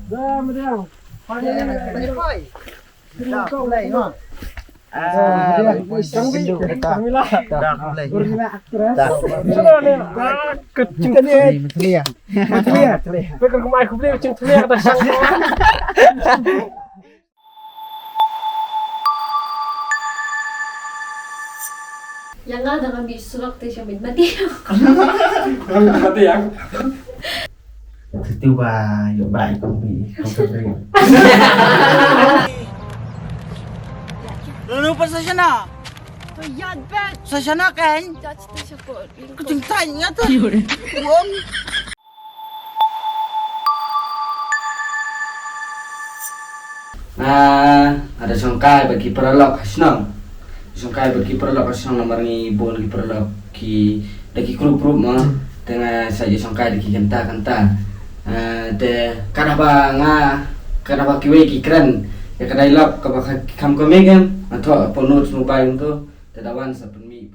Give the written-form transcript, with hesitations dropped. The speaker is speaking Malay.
Dah, meriang. Banyak koi. Dah, mulai no. Isang gendut. Kamila. Dah, mulai. Urmila aktres. Dah. Kecing ni. Matlia. Fikir kumai ku beli kecing tulia kata sang. Yang nga dengan bisulok tayo siya mati. Mati yang. Itu ba, yo baik kami. Lalu pa sa siya na? Yan, Ben! Sa siya na, Ken? Judge tayo siya po. Kucingtan nga to. Buong. Ada songkai bagi peralok hasnang. Songkai bagi peralok hasnang nomor ni bon lagi peralok ki lagi kru mah tengah saja songkai lagi kenta. De kanaba kiwe ki keren ya kadai lap kabak kam komegen atau ponut mobile tu tadawan sa penmi